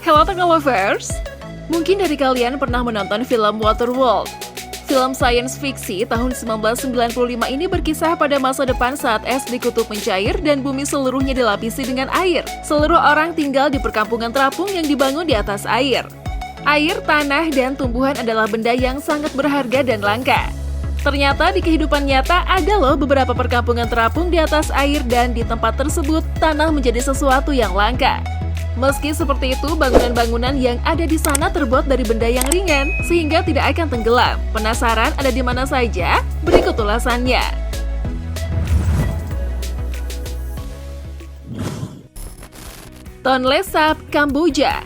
Hello Technolovers! Mungkin dari kalian pernah menonton film Waterworld. Film science fiksi tahun 1995 ini berkisah pada masa depan saat es di kutub mencair dan bumi seluruhnya dilapisi dengan air. Seluruh orang tinggal di perkampungan terapung yang dibangun di atas air. Air, tanah, dan tumbuhan adalah benda yang sangat berharga dan langka. Ternyata di kehidupan nyata ada loh beberapa perkampungan terapung di atas air dan di tempat tersebut tanah menjadi sesuatu yang langka. Meski seperti itu, bangunan-bangunan yang ada di sana terbuat dari benda yang ringan, sehingga tidak akan tenggelam. Penasaran ada di mana saja? Berikut ulasannya. Tonle Sap, Kamboja.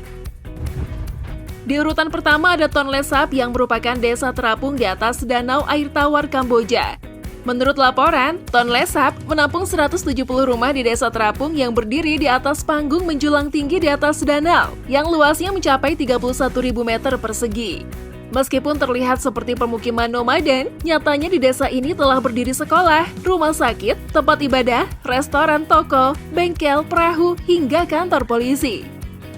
Di urutan pertama ada Tonle Sap yang merupakan desa terapung di atas danau air tawar Kamboja. Menurut laporan, Tonle Sap menampung 170 rumah di desa terapung yang berdiri di atas panggung menjulang tinggi di atas danau, yang luasnya mencapai 31.000 meter persegi. Meskipun terlihat seperti permukiman nomaden, nyatanya di desa ini telah berdiri sekolah, rumah sakit, tempat ibadah, restoran, toko, bengkel, perahu, hingga kantor polisi.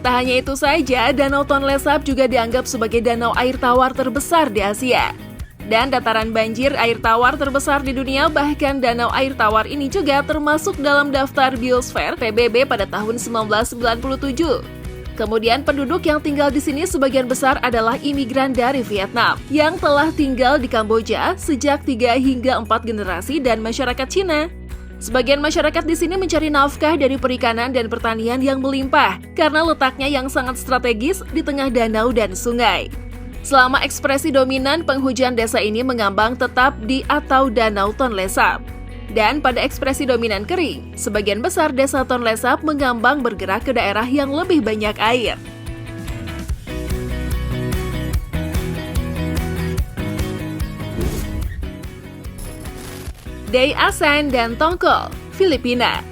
Tak hanya itu saja, Danau Tonle Sap juga dianggap sebagai danau air tawar terbesar di Asia. Dan dataran banjir air tawar terbesar di dunia, bahkan danau air tawar ini juga termasuk dalam daftar biosfer PBB pada tahun 1997. Kemudian penduduk yang tinggal di sini sebagian besar adalah imigran dari Vietnam yang telah tinggal di Kamboja sejak 3 hingga 4 generasi dan masyarakat Cina. Sebagian masyarakat di sini mencari nafkah dari perikanan dan pertanian yang melimpah karena letaknya yang sangat strategis di tengah danau dan sungai. Selama ekspresi dominan, penghujan desa ini mengambang tetap di atau Danau Tonle Sap. Dan pada ekspresi dominan kering, sebagian besar desa Tonle Sap mengambang bergerak ke daerah yang lebih banyak air. Day Asan dan Tongkol, Filipina.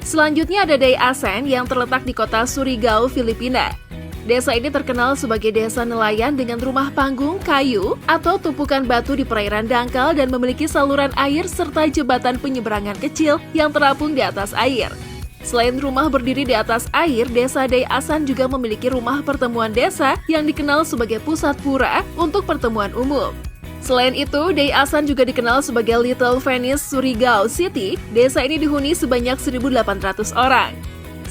Selanjutnya ada Day Asan yang terletak di kota Surigao, Filipina. Desa ini terkenal sebagai desa nelayan dengan rumah panggung, kayu, atau tumpukan batu di perairan dangkal dan memiliki saluran air serta jembatan penyeberangan kecil yang terapung di atas air. Selain rumah berdiri di atas air, desa Day Asan juga memiliki rumah pertemuan desa yang dikenal sebagai pusat pura untuk pertemuan umum. Selain itu, Day Asan juga dikenal sebagai Little Venice Surigao City. Desa ini dihuni sebanyak 1.800 orang.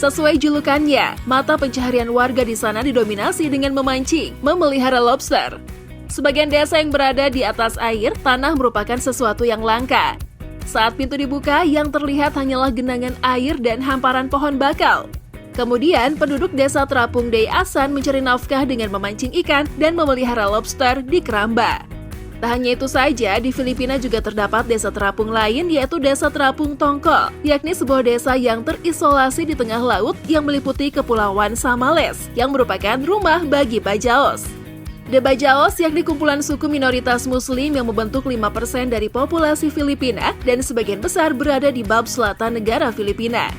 Sesuai julukannya, mata pencaharian warga di sana didominasi dengan memancing, memelihara lobster. Sebagian desa yang berada di atas air, tanah merupakan sesuatu yang langka. Saat pintu dibuka, yang terlihat hanyalah genangan air dan hamparan pohon bakau. Kemudian, penduduk desa terapung Day Asan mencari nafkah dengan memancing ikan dan memelihara lobster di keramba. Tak hanya itu saja, di Filipina juga terdapat desa terapung lain, yaitu desa terapung Tongkol, yakni sebuah desa yang terisolasi di tengah laut yang meliputi Kepulauan Samales, yang merupakan rumah bagi Bajaos. The Bajaos yakni kumpulan suku minoritas muslim yang membentuk 5% dari populasi Filipina dan sebagian besar berada di bab selatan negara Filipina.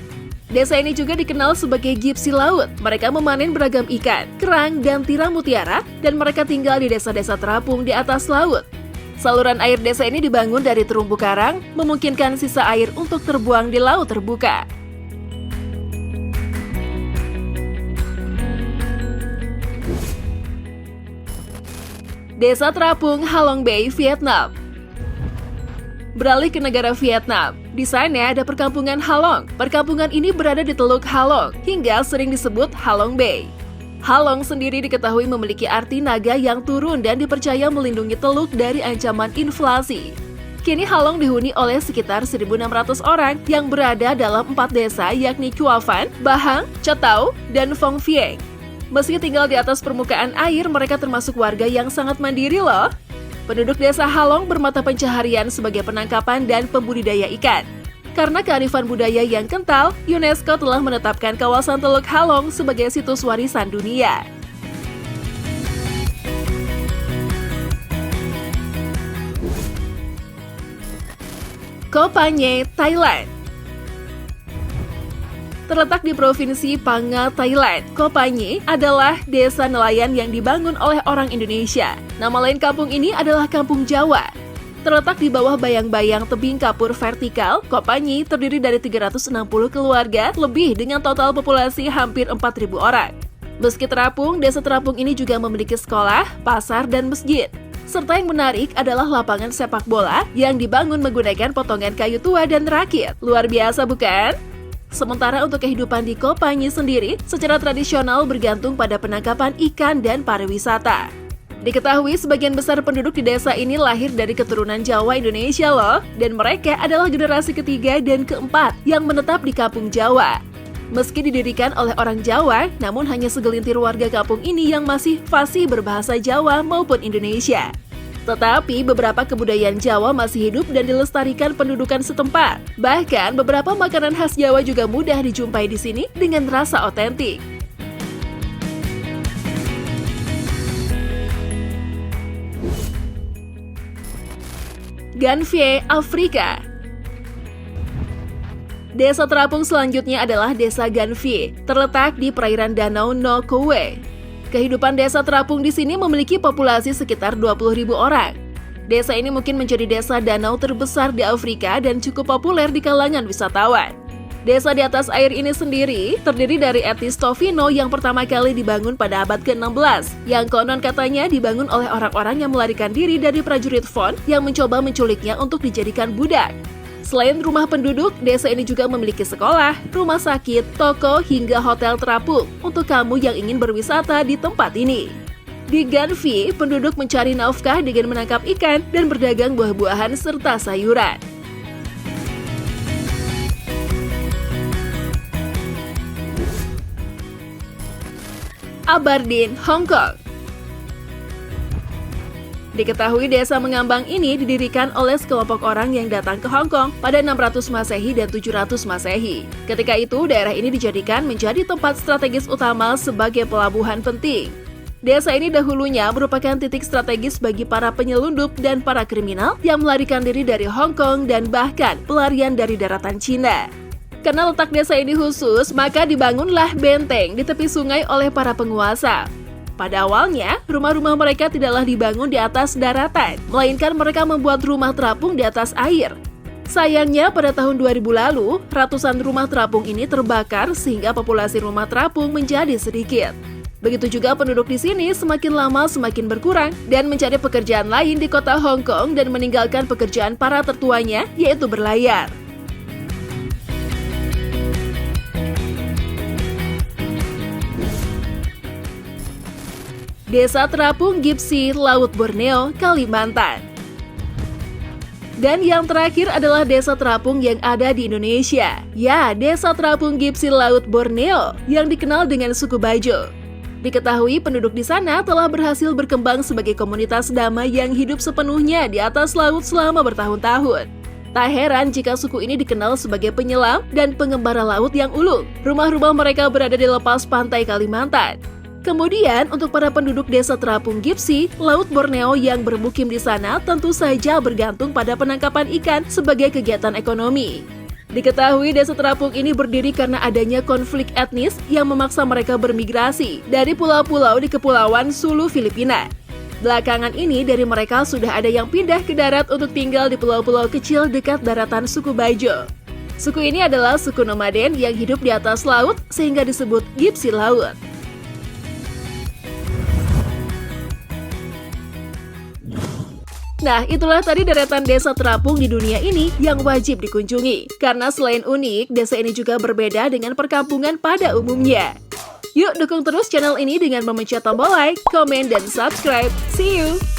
Desa ini juga dikenal sebagai gipsi laut. Mereka memanen beragam ikan, kerang, dan tiram mutiara, dan mereka tinggal di desa-desa terapung di atas laut. Saluran air desa ini dibangun dari terumbu karang, memungkinkan sisa air untuk terbuang di laut terbuka. Desa terapung Halong Bay, Vietnam. Beralih ke negara Vietnam, di sana ada perkampungan Halong. Perkampungan ini berada di Teluk Halong, hingga sering disebut Halong Bay. Halong sendiri diketahui memiliki arti naga yang turun dan dipercaya melindungi teluk dari ancaman inflasi. Kini Halong dihuni oleh sekitar 1.600 orang yang berada dalam 4 desa yakni Chua Phan, Bahang, Cha Tau, dan Phong Vieng. Meski tinggal di atas permukaan air, mereka termasuk warga yang sangat mandiri loh. Penduduk desa Halong bermata pencaharian sebagai penangkapan dan pembudidaya ikan. Karena kearifan budaya yang kental, UNESCO telah menetapkan kawasan Teluk Halong sebagai situs warisan dunia. Koh Phangan, Thailand. Terletak di Provinsi Phang Nga, Thailand, Koh Phangan adalah desa nelayan yang dibangun oleh orang Indonesia. Nama lain kampung ini adalah Kampung Jawa. Terletak di bawah bayang-bayang tebing kapur vertikal, Kopanyi terdiri dari 360 keluarga lebih dengan total populasi hampir 4.000 orang. Meski terapung, desa terapung ini juga memiliki sekolah, pasar, dan masjid. Serta yang menarik adalah lapangan sepak bola yang dibangun menggunakan potongan kayu tua dan rakit. Luar biasa bukan? Sementara untuk kehidupan di Kopanyi sendiri, secara tradisional bergantung pada penangkapan ikan dan pariwisata. Diketahui sebagian besar penduduk di desa ini lahir dari keturunan Jawa Indonesia loh, dan mereka adalah generasi ketiga dan keempat yang menetap di kampung Jawa. Meski didirikan oleh orang Jawa, namun hanya segelintir warga kampung ini yang masih fasih berbahasa Jawa maupun Indonesia. Tetapi beberapa kebudayaan Jawa masih hidup dan dilestarikan pendudukan setempat. Bahkan beberapa makanan khas Jawa juga mudah dijumpai di sini dengan rasa otentik. Ganfie, Afrika. Desa terapung selanjutnya adalah Desa Ganfie, terletak di perairan Danau Nokowe. Kehidupan desa terapung di sini memiliki populasi sekitar 20.000 orang. Desa ini mungkin menjadi desa danau terbesar di Afrika dan cukup populer di kalangan wisatawan. Desa di atas air ini sendiri terdiri dari etnis Tofino yang pertama kali dibangun pada abad ke-16, yang konon katanya dibangun oleh orang-orang yang melarikan diri dari prajurit Fon yang mencoba menculiknya untuk dijadikan budak. Selain rumah penduduk, desa ini juga memiliki sekolah, rumah sakit, toko, hingga hotel terapung untuk kamu yang ingin berwisata di tempat ini. Di Ganfie, penduduk mencari nafkah dengan menangkap ikan dan berdagang buah-buahan serta sayuran. Aberdeen, Hong Kong. Diketahui desa Mengambang ini didirikan oleh sekelompok orang yang datang ke Hong Kong pada 600 Masehi dan 700 Masehi. Ketika itu, daerah ini dijadikan menjadi tempat strategis utama sebagai pelabuhan penting. Desa ini dahulunya merupakan titik strategis bagi para penyelundup dan para kriminal yang melarikan diri dari Hong Kong dan bahkan pelarian dari daratan Cina. Karena letak desa ini khusus, maka dibangunlah benteng di tepi sungai oleh para penguasa. Pada awalnya, rumah-rumah mereka tidaklah dibangun di atas daratan, melainkan mereka membuat rumah terapung di atas air. Sayangnya, pada tahun 2000 lalu, ratusan rumah terapung ini terbakar sehingga populasi rumah terapung menjadi sedikit. Begitu juga penduduk di sini semakin lama semakin berkurang dan mencari pekerjaan lain di kota Hong Kong dan meninggalkan pekerjaan para tertuanya, yaitu berlayar. Desa terapung Gipsi, Laut Borneo, Kalimantan. Dan yang terakhir adalah desa terapung yang ada di Indonesia. Ya, desa terapung Gipsi, Laut Borneo yang dikenal dengan suku Bajo. Diketahui penduduk di sana telah berhasil berkembang sebagai komunitas damai yang hidup sepenuhnya di atas laut selama bertahun-tahun. Tak heran jika suku ini dikenal sebagai penyelam dan pengembara laut yang ulung. Rumah-rumah mereka berada di lepas pantai Kalimantan. Kemudian, untuk para penduduk desa terapung Gipsi, Laut Borneo yang bermukim di sana tentu saja bergantung pada penangkapan ikan sebagai kegiatan ekonomi. Diketahui desa terapung ini berdiri karena adanya konflik etnis yang memaksa mereka bermigrasi dari pulau-pulau di Kepulauan Sulu, Filipina. Belakangan ini dari mereka sudah ada yang pindah ke darat untuk tinggal di pulau-pulau kecil dekat daratan suku Bajo. Suku ini adalah suku nomaden yang hidup di atas laut sehingga disebut Gipsi Laut. Nah, itulah tadi deretan desa terapung di dunia ini yang wajib dikunjungi. Karena selain unik, desa ini juga berbeda dengan perkampungan pada umumnya. Yuk dukung terus channel ini dengan memencet tombol like, komen, dan subscribe. See you!